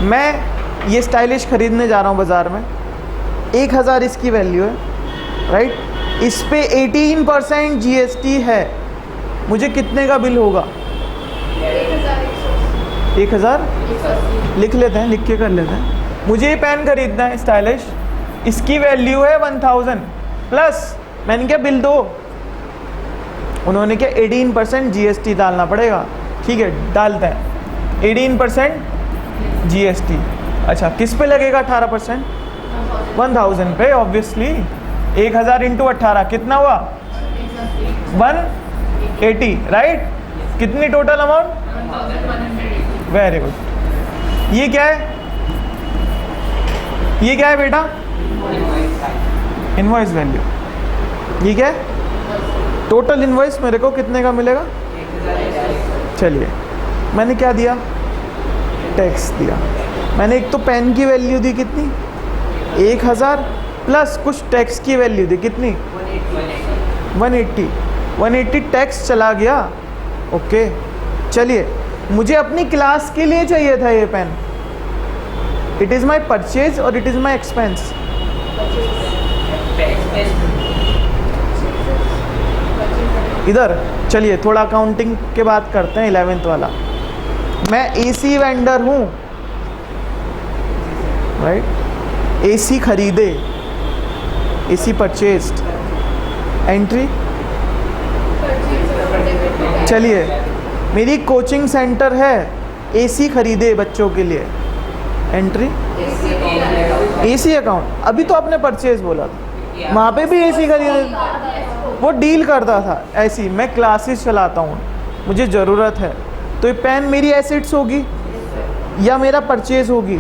मैं ये स्टाइलिश ख़रीदने जा रहा हूँ बाज़ार में, 1000 इसकी वैल्यू है, राइट। इस पे 18% जीएसटी है, मुझे कितने का बिल होगा? 1000 लिख लेते हैं, लिख के कर लेते हैं। मुझे ये पेन खरीदना है स्टाइलिश, इसकी वैल्यू है 1000 प्लस, मैंने क्या बिल दो, उन्होंने क्या 18% जीएसटी डालना पड़ेगा। ठीक है, डालते हैं 18% जीएसटी। अच्छा, किस पे लगेगा 18%? 1000 पे ऑब्वियसली। 1000 इंटू 18 कितना हुआ? 180, राइट। कितनी टोटल अमाउंट? Very good. ये क्या है, ये क्या है बेटा? Invoice value. ये क्या है? टोटल इनवॉइस मेरे को कितने का मिलेगा? चलिए, मैंने क्या दिया? टैक्स दिया। मैंने एक तो पेन की वैल्यू दी कितनी? 1000 प्लस कुछ टैक्स की वैल्यू दी कितनी? 180। 180 टैक्स चला गया। ओके, चलिए, मुझे अपनी क्लास के लिए चाहिए था ये pen. It is my purchase और इट इज़ माई एक्सपेंस। इधर चलिए थोड़ा अकाउंटिंग के बात करते हैं, 11th वाला। मैं एसी वेंडर हूँ, राइट। एसी खरीदे, एसी परचेज्ड, एंट्री। चलिए, मेरी कोचिंग सेंटर है, एसी खरीदे बच्चों के लिए, एंट्री। एसी अकाउंट, अभी तो आपने परचेज बोला था, वहाँ पे भी एसी खरीदे, वो डील करता था ऐसी। मैं क्लासेस चलाता हूँ, मुझे ज़रूरत है, तो ये पेन मेरी एसेट्स होगी या मेरा परचेज होगी?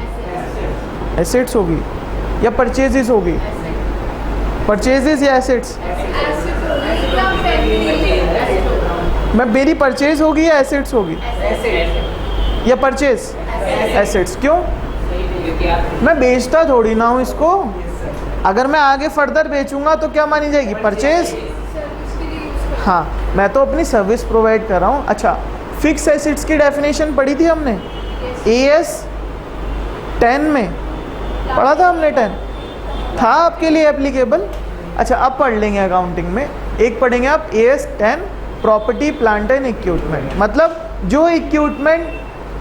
एसेट्स होगी या परचेजेस होगी? परचेजेस या एसेट्स? मैं, मेरी परचेज होगी या एसेट्स होगी? या परचेज? एसेट्स। क्यों? मैं बेचता थोड़ी ना हूँ इसको। अगर मैं आगे फर्दर बेचूंगा तो क्या मानी जाएगी? परचेज। हाँ, मैं तो अपनी सर्विस प्रोवाइड कर रहा हूँ। अच्छा, फिक्स एसेट्स की डेफिनेशन पढ़ी थी हमने, AS 10 में पढ़ा था हमने। 10 था आपके लिए एप्लीकेबल? अच्छा, अब पढ़ लेंगे अकाउंटिंग में। एक पढ़ेंगे आप AS 10, property plant and equipment. मतलब जो इक्विपमेंट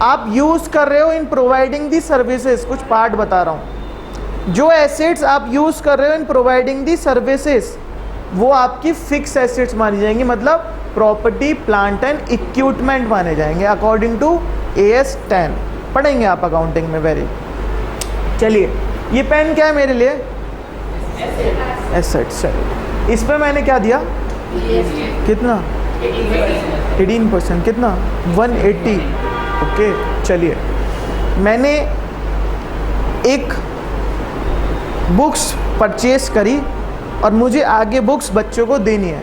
आप यूज़ कर रहे हो इन प्रोवाइडिंग दी सर्विसेज, कुछ पार्ट बता रहा हूँ। जो एसेट्स आप यूज़ कर रहे हो इन प्रोवाइडिंग दी सर्विसेज, वो आपकी फिक्स एसेट्स मानी जाएंगी, मतलब प्रॉपर्टी प्लांट एंड इक्विपमेंट माने जाएंगे अकॉर्डिंग टू AS 10। पढ़ेंगे आप अकाउंटिंग में। वेरी, चलिए, ये पेन क्या है मेरे लिए? एसेट्स। चलिए, इस पे मैंने क्या दिया? कितना? 18%। कितना? 180। ओके, चलिए, मैंने एक बुक्स परचेज करी और मुझे आगे बुक्स बच्चों को देनी है,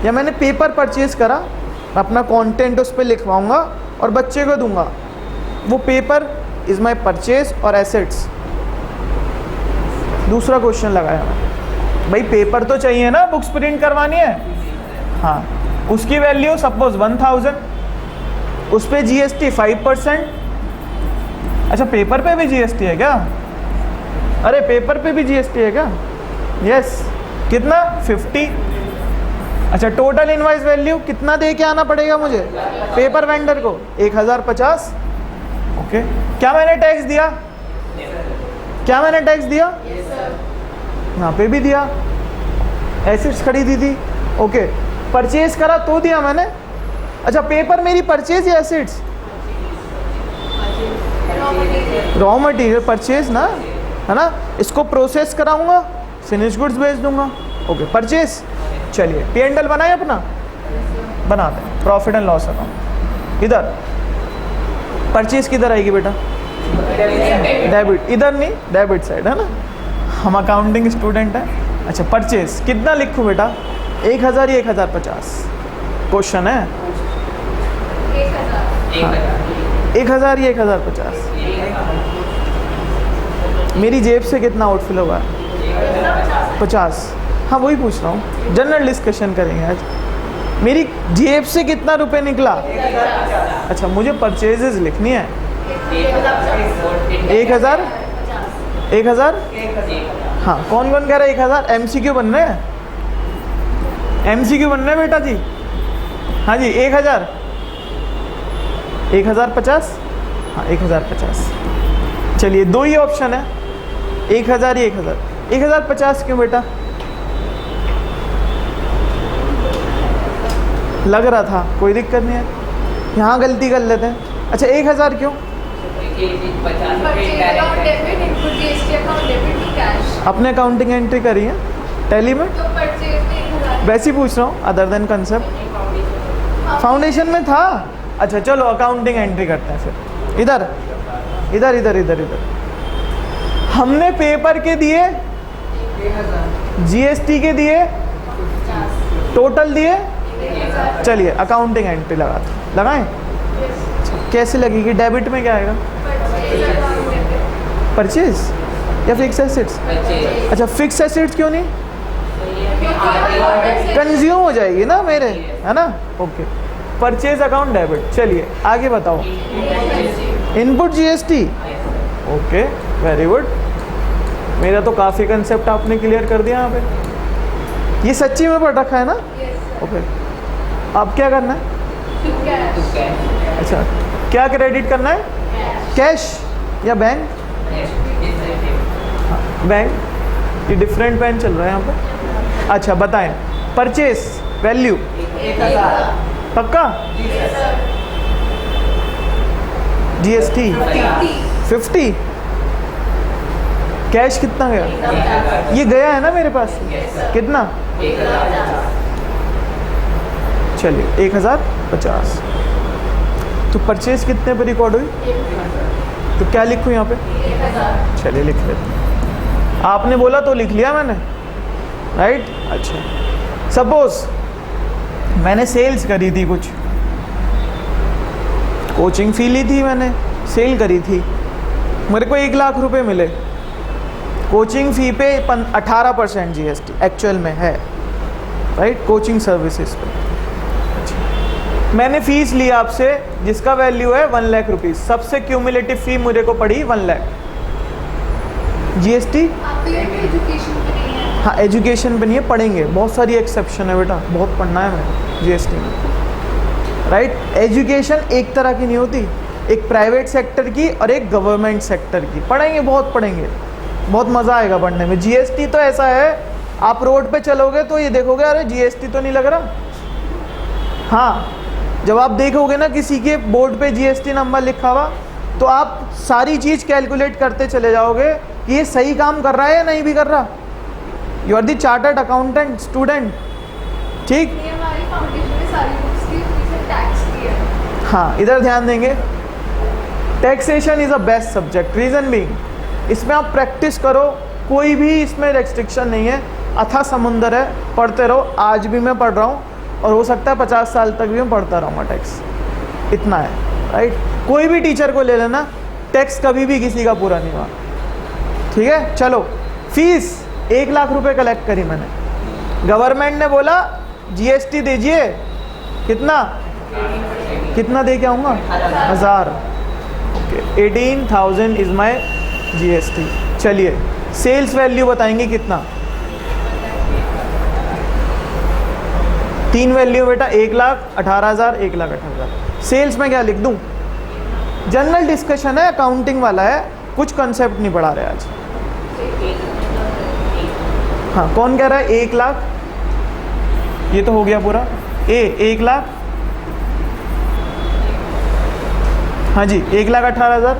या मैंने पेपर परचेज करा, अपना कंटेंट उस पर लिखवाऊंगा और बच्चे को दूंगा। वो पेपर इज़ माई परचेज और एसेट्स। दूसरा क्वेश्चन लगाया मैं, भाई पेपर तो चाहिए ना, बुक्स प्रिंट करवानी है। हाँ, उसकी वैल्यू सपोज 1000, उस पर GST 5%। अच्छा, पेपर पे भी GST है क्या? अरे, पेपर पे भी GST है क्या? यस। कितना? 50। अच्छा, टोटल इनवॉइस वैल्यू कितना दे के आना पड़ेगा मुझे पेपर वेंडर को? 1050। ओके, क्या मैंने टैक्स दिया? क्या मैंने टैक्स दिया? यहाँ पे भी दिया। एसेट्स खरीदी थी। ओके, परचेज करा तो दिया मैंने। अच्छा, पेपर मेरी परचेज या एसेट्स? रॉ मटेरियल परचेज ना, है ना। इसको प्रोसेस कराऊंगा, फिनिश गुड्स बेच दूंगा। Okay, purchase. चलिए, P&L बनाए अपना, बनाते हैं प्रॉफिट एंड लॉस अकाउंट। इधर परचेज किधर आएगी बेटा? डेबिट। इधर नहीं, डेबिट साइड, है ना, हम अकाउंटिंग स्टूडेंट हैं। अच्छा, परचेज कितना लिखूँ बेटा? 1000 या 1050? क्वेश्चन है। 1000 या 1050? मेरी जेब से कितना आउटफ्लो हुआ है? 50। हाँ वही पूछ रहा हूँ, जनरल डिस्कशन करेंगे आज। मेरी जेब से कितना रुपए निकला? अच्छा मुझे परचेजेस लिखनी है। 1000 1000। हाँ कौन कौन कह रहा है 1000? MCQ बन रहे हैं, MCQ बन रहे हैं बेटा जी। हाँ जी 1000 1050। हाँ 1050। चलिए दो ही ऑप्शन है, 1000 ही 1000। 1050 क्यों बेटा? लग रहा था, कोई दिक्कत नहीं है, यहाँ गलती कर लेते हैं। अच्छा 1000 क्यों? अपने अकाउंटिंग एंट्री करी है टैली में, वैसे ही पूछ रहा हूँ, अदर देन कंसेप्ट फाउंडेशन में था। अच्छा चलो अकाउंटिंग एंट्री करते हैं फिर। इधर इधर इधर इधर इधर हमने पेपर के दिए, GST के दिए, टोटल दिए। चलिए अकाउंटिंग एंट्री लगाएं। कैसे लगेगी? डेबिट में क्या आएगा? परचेज या फिक्स एसेट्स? अच्छा फिक्स एसेट्स क्यों नहीं? कंज्यूम हो जाएगी ना मेरे, है ना? Okay purchase account debit. चलिए आगे बताओ। Input GST। Okay very good, मेरा तो काफ़ी कंसेप्ट आपने क्लियर कर दिया यहाँ पे। ये सच्ची में पढ़ रखा है ना? ओके अब क्या करना है? अच्छा क्या क्रेडिट करना है? कैश या बैंक? बैंक। ये डिफरेंट पेन चल रहा है यहाँ पे। अच्छा बताएं परचेस वैल्यू? पक्का? GST 50। कैश कितना गया? ये गया है ना मेरे पास, कितना? चलिए 1050। तो परचेज कितने पर रिकॉर्ड हुई? तो क्या लिखूँ यहाँ पे? चलिए लिख लेते हैं। आपने बोला तो लिख लिया मैंने, राइट? अच्छा सपोज मैंने सेल्स करी थी, कुछ कोचिंग फी ली थी, मैंने सेल करी थी, मेरे को 1 लाख रुपए मिले। कोचिंग फ़ी पे 18% GST एक्चुअल में है, राइट? कोचिंग सर्विसेज पे। अच्छा मैंने फ़ीस ली आपसे जिसका वैल्यू है 1 लाख रुपीज़, सबसे क्यूमुलेटिव फ़ी मुझे को पड़ी 1 लाख। GST हाँ एजुकेशन पे नहीं है, पढ़ेंगे, बहुत सारी एक्सेप्शन है बेटा, बहुत पढ़ना है हमें GST में, राइट? एजुकेशन एक तरह की नहीं होती, एक प्राइवेट सेक्टर की और एक गवर्नमेंट सेक्टर की। पढ़ेंगे, बहुत पढ़ेंगे, बहुत मज़ा आएगा पढ़ने में। GST तो ऐसा है, आप रोड पे चलोगे तो ये देखोगे अरे GST तो नहीं लग रहा। हाँ जब आप देखोगे ना किसी के बोर्ड पे GST नंबर लिखा हुआ, तो आप सारी चीज़ कैलकुलेट करते चले जाओगे कि ये सही काम कर रहा है या नहीं भी कर रहा। You are the chartered accountant student, ठीक? हाँ इधर ध्यान देंगे, taxation is a best subject. Reason being इसमें आप प्रैक्टिस करो, कोई भी इसमें रेस्ट्रिक्शन नहीं है, अथाह समुंदर है, पढ़ते रहो। आज भी मैं पढ़ रहा हूँ और हो सकता है 50 साल तक भी मैं पढ़ता रहूँगा टैक्स, इतना है, राइट? कोई भी टीचर को ले लेना, टैक्स कभी भी किसी का पूरा नहीं हुआ, ठीक है? चलो फीस 1 लाख रुपए कलेक्ट करी मैंने, गवर्नमेंट ने बोला GST दीजिए, कितना कितना दे के आऊँगा? 1000। Okay 18,000 is my GST। चलिए सेल्स वैल्यू बताएंगे कितना? 3 वैल्यू बेटा, 1,18,000, 1,18,000। सेल्स में क्या लिख दूं? जनरल डिस्कशन है, अकाउंटिंग वाला है, कुछ कंसेप्ट नहीं पढ़ा रहे आज। हाँ कौन कह रहा है 1 लाख? ये तो हो गया पूरा। 1 लाख, हाँ जी 1,18,000,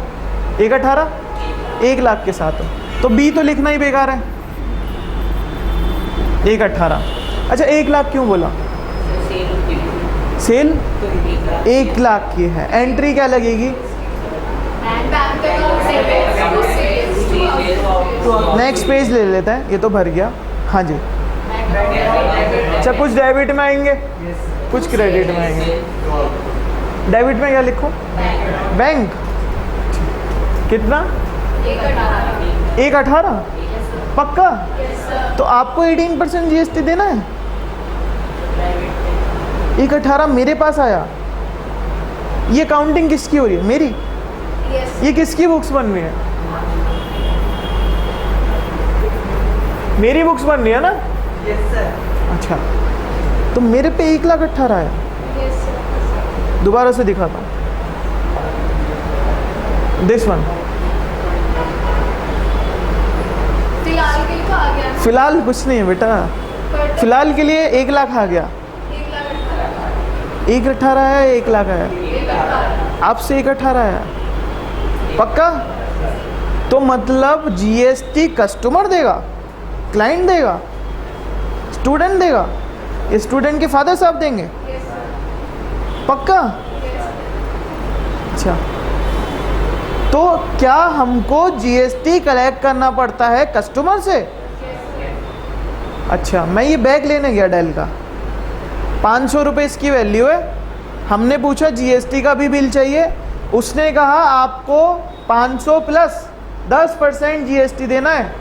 1 लाख के साथ है, तो B तो लिखना ही बेकार है। 1,18,000। अच्छा 1 लाख क्यों बोला? सेल 1 लाख की है, एंट्री क्या लगेगी? नेक्स्ट पेज ले लेते हैं, ये तो भर गया। हाँ जी अच्छा कुछ डेबिट में आएंगे, कुछ क्रेडिट में आएंगे। डेबिट में क्या लिखूं? बैंक। कितना? एक 18 पक्का? तो आपको 18% GST देना है। एक 18 मेरे पास आया। ये काउंटिंग किसकी हो रही है? मेरी। ये किसकी बुक्स बन रही है? मेरी बुक्स बन रही है ना? अच्छा, तो मेरे पे 1,18,000 आया। दोबारा से दिखाता हूँ, दिस वन। फिलहाल कुछ नहीं है बेटा, फिलहाल के लिए 1 लाख आ गया। 1,18,000 आया, 1 लाख आया, आपसे 1,18,000 आया। पक्का? तो मतलब GST कस्टमर देगा, क्लाइंट देगा, स्टूडेंट देगा, ये स्टूडेंट के फादर साहब देंगे? पक्का? अच्छा, तो क्या हमको GST कलेक्ट करना पड़ता है कस्टमर से? अच्छा, मैं ये बैग लेने गया डेल का, 500 रुपये इसकी वैल्यू है। हमने पूछा GST का भी बिल चाहिए, उसने कहा आपको 500 प्लस 10% GST देना है,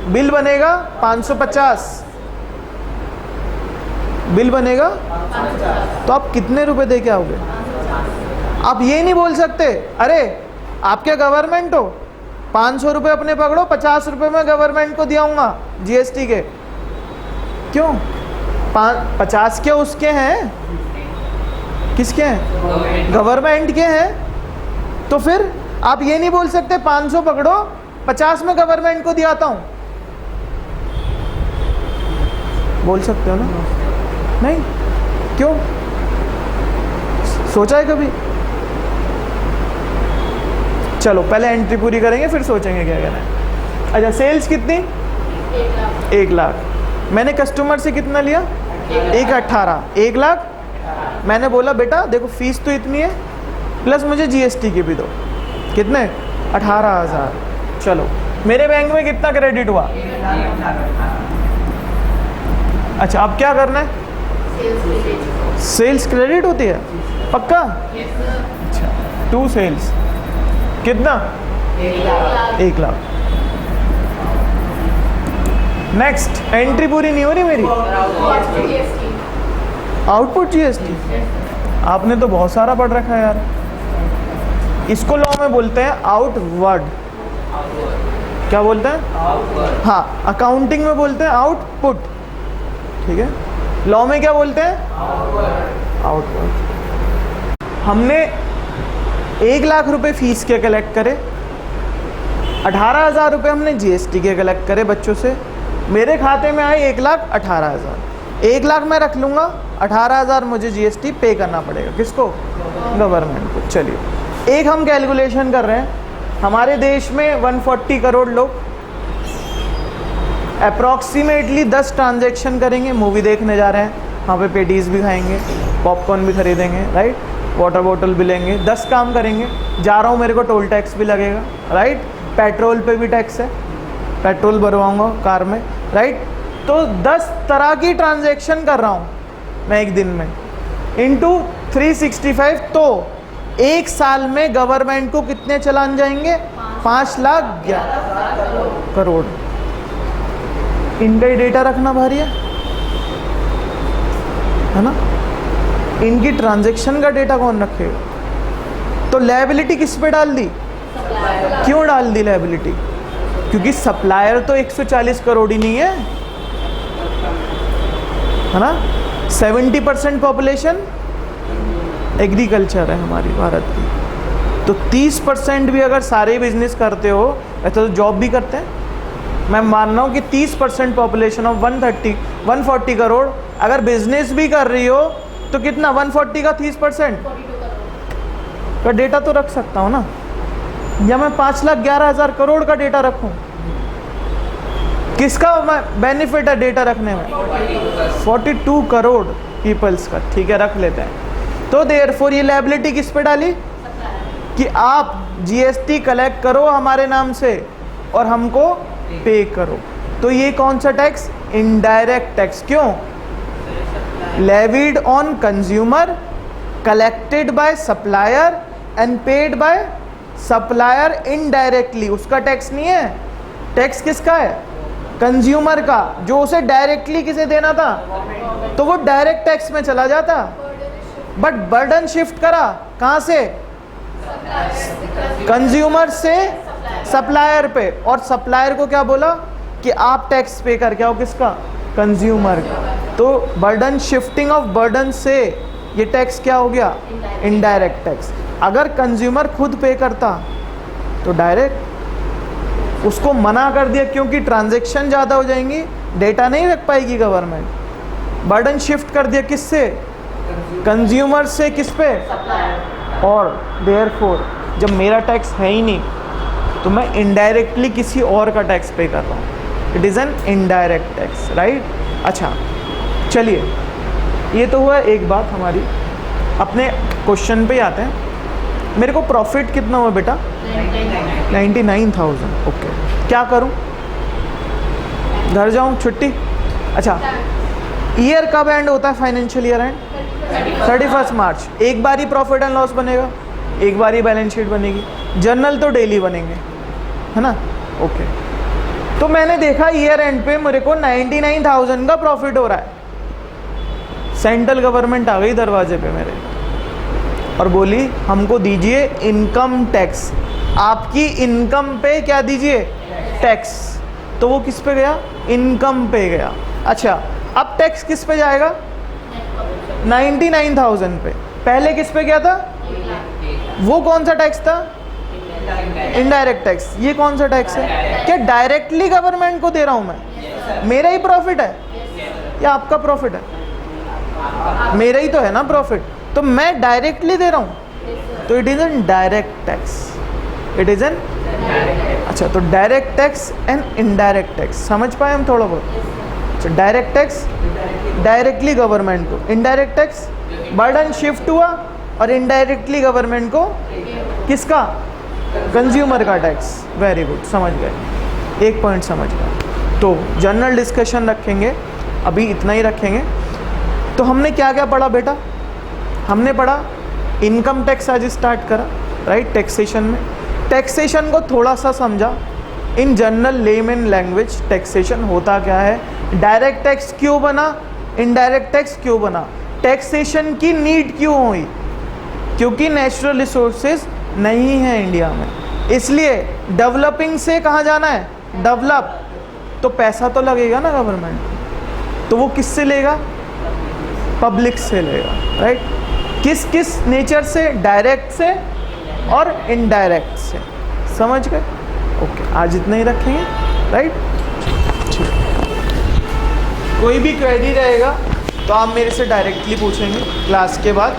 बिल बनेगा 550। बिल बनेगा, तो आप कितने रुपए दे के आओगे? आप ये नहीं बोल सकते अरे आप क्या गवर्नमेंट हो, 500 रुपये अपने पकड़ो, 50 रुपये मैं गवर्नमेंट को दियाऊंगा GST के। क्यों? 50 के उसके हैं, किसके हैं? गवर्नमेंट के हैं। तो फिर आप ये नहीं बोल सकते 500 पकड़ो, 50 में गवर्नमेंट को दियाता हूँ। बोल सकते हो ना? नहीं, क्यों? सोचा है कभी? चलो पहले एंट्री पूरी करेंगे फिर सोचेंगे क्या करना है। अच्छा, सेल्स कितनी? 1 लाख। मैंने कस्टमर से कितना लिया? 1,18,000। 1 लाख मैंने बोला बेटा देखो फीस तो इतनी है, प्लस मुझे GST की भी दो। कितने? 18,000। चलो, मेरे बैंक में कितना क्रेडिट हुआ? अच्छा, अब क्या करना है? सेल्स क्रेडिट होती है? पक्का? अच्छा, 2 सेल्स कितना? 1 लाख। नेक्स्ट, एंट्री पूरी नहीं हो रही मेरी। आउटपुट GST आपने तो बहुत सारा पढ़ रखा है यार। इसको लॉ में बोलते हैं आउटवर्ड। क्या बोलते हैं? हाँ, अकाउंटिंग में बोलते हैं आउटपुट, ठीक है। लॉ में क्या बोलते हैं? आउटवर्ड। हमने 1 लाख रुपए फीस के कलेक्ट करे, 18,000 रुपये हमने GST के कलेक्ट करे बच्चों से। मेरे खाते में आए 1,18,000। 1 लाख मैं रख लूँगा, 18,000 मुझे GST पे करना पड़ेगा। किसको? गवर्नमेंट को। चलिए, एक हम कैलकुलेशन कर रहे हैं। हमारे देश में 140 करोड़ लोग अप्रॉक्सीमेटली 10 ट्रांजैक्शन करेंगे। मूवी देखने जा रहे हैं, वहाँ पे पेटीज भी खाएंगे, पॉपकॉर्न भी खरीदेंगे, राइट, वाटर बोतल भी लेंगे, 10 काम करेंगे। जा रहा हूँ, मेरे को टोल टैक्स भी लगेगा, राइट, पेट्रोल पे भी टैक्स है, पेट्रोल भरवाऊँगा कार में, राइट। तो 10 तरह की ट्रांजैक्शन कर रहा हूँ मैं एक दिन में, इंटू 365। तो एक साल में गवर्नमेंट को कितने चलान जाएंगे? 5,11,000 करोड़। इनका ही डेटा रखना भारी है ना? इनकी ट्रांजैक्शन का डेटा कौन रखेगा? तो लायबिलिटी किस पे डाल दी? क्यों डाल दी लायबिलिटी? क्योंकि सप्लायर तो 140 करोड़ ही नहीं है ना। 70% पॉपुलेशन एग्रीकल्चर है हमारी भारत की। तो 30% भी अगर सारे बिजनेस करते हो, ऐसा तो जॉब भी करते हैं। मैं मान रहा हूँ कि 30% पॉपुलेशन ऑफ 140 करोड़ अगर बिजनेस भी कर रही हो, तो कितना? 140 का 30% का डेटा तो रख सकता हूँ ना। या मैं 5,11,000 करोड़ का डेटा रखूँ? किसका बेनिफिट है डेटा रखने में? 42 करोड़ पीपल्स का। ठीक है, रख लेते हैं। तो देयरफॉर ये लायबिलिटी किस पे डाली? कि आप GST कलेक्ट करो हमारे नाम से और हमको पे करो। तो ये कौन सा टैक्स? Indirect tax. क्यों? Levied on consumer, collected by supplier and paid by supplier indirectly. उसका टैक्स नहीं है, टैक्स किसका है? कंज्यूमर का, जो उसे डायरेक्टली किसे देना था, तो वो डायरेक्ट टैक्स में चला जाता। बट बर्डन शिफ्ट करा कहाँ से? कंज्यूमर से सप्लायर पे, और सप्लायर को क्या बोला कि आप टैक्स पे करके आओ, किसका? कंज्यूमर का। तो बर्डन, शिफ्टिंग ऑफ बर्डन से ये टैक्स क्या हो गया? Indirect tax. अगर कंज्यूमर खुद पे करता तो डायरेक्ट, उसको मना कर दिया क्योंकि ट्रांजैक्शन ज़्यादा हो जाएंगी, डेटा नहीं रख पाएगी गवर्नमेंट। बर्डन शिफ्ट कर दिया किससे? कंज्यूमर से किस पे? और देयरफॉर जब मेरा टैक्स है ही नहीं तो मैं इनडायरेक्टली किसी और का टैक्स पे कर रहा हूँ। It is an indirect tax, right? अच्छा चलिए, ये तो हुआ एक बात हमारी। अपने क्वेश्चन पे आते हैं। मेरे को प्रॉफिट कितना हुआ बेटा? 99,000। ओके, क्या करूं? घर जाऊं? छुट्टी? अच्छा, ईयर कब एंड होता है? फाइनेंशियल ईयर एंड 31 मार्च। एक बार ही प्रॉफिट एंड लॉस बनेगा, एक बार ही बैलेंस शीट बनेगी। जर्नल तो डेली बनेंगे, है ना? ओके, तो मैंने देखा ईयर एंड पे मेरे को 99,000 का प्रॉफिट हो रहा है। सेंट्रल गवर्नमेंट आ गई दरवाजे पे मेरे और बोली हमको दीजिए इनकम टैक्स, आपकी इनकम पे क्या दीजिए? टैक्स। तो वो किस पे गया? इनकम पे गया। अच्छा, अब टैक्स किस पे जाएगा? 99,000 पे। पहले किस पे गया था? वो कौन सा टैक्स था? Indirect tax. ये कौन सा टैक्स है? क्या डायरेक्टली गवर्नमेंट को दे रहा हूँ मैं? मेरा ही प्रॉफिट है या आपका प्रॉफिट है? मेरा ही तो है ना प्रॉफिट, तो मैं डायरेक्टली दे रहा हूँ, तो it is an direct tax. It is an, अच्छा, तो direct tax and indirect tax समझ पाए हम थोड़ा बहुत? अच्छा, डायरेक्ट टैक्स डायरेक्टली गवर्नमेंट को, इनडायरेक्ट टैक्स बर्डन शिफ्ट हुआ और इनडायरेक्टली गवर्नमेंट को किसका? कंज्यूमर का टैक्स। वेरी गुड, समझ गए, एक पॉइंट समझ गए। तो जनरल डिस्कशन रखेंगे, अभी इतना ही रखेंगे। तो हमने क्या क्या पढ़ा बेटा? हमने पढ़ा इनकम टैक्स, आज स्टार्ट करा, राइट? टैक्सेशन में, टैक्सेशन को थोड़ा सा समझा in general layman language. Taxation होता क्या है, डायरेक्ट टैक्स क्यों बना, इनडायरेक्ट टैक्स क्यों बना, टैक्सेशन की नीड क्यों हुई? क्योंकि नेचुरल रिसोर्सेज नहीं है इंडिया में, इसलिए डेवलपिंग से कहाँ जाना है? डेवलप। तो पैसा तो लगेगा ना गवर्नमेंट, तो वो किससे लेगा? पब्लिक से लेगा, राइट? किस किस नेचर से? डायरेक्ट से और इनडायरेक्ट से। समझ गए? ओके, आज इतना ही रखेंगे, राइट? कोई भी क्वेरी रहेगा तो आप मेरे से डायरेक्टली पूछेंगे क्लास के बाद,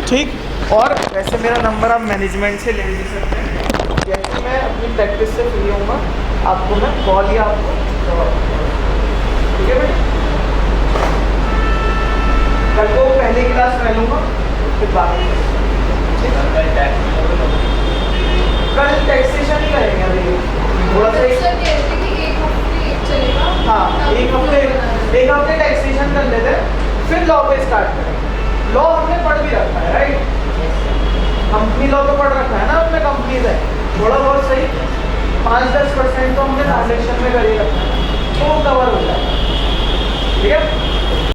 ठीक? और वैसे मेरा नंबर आप मैनेजमेंट से ले भी सकते हैं। जैसे मैं अपनी प्रैक्टिस से फ्री होऊंगा आपको मैं कॉल या आपको जवाब दूंगा, ठीक है भाई? कल को पहली क्लास मैं लूँगा, फिर बाकी कल टैक्सेशन ही करेंगे। अभी थोड़ा सा हाँ, एक हफ्ते टैक्सेशन कर लेते हैं, फिर लॉ पे स्टार्ट करेंगे। लॉ हमने पढ़ भी रखा है, राइट? कंपनी लॉ तो पढ़ रखा है ना, अपने कंपनीज है, थोड़ा बहुत सही 5-10% तो हमने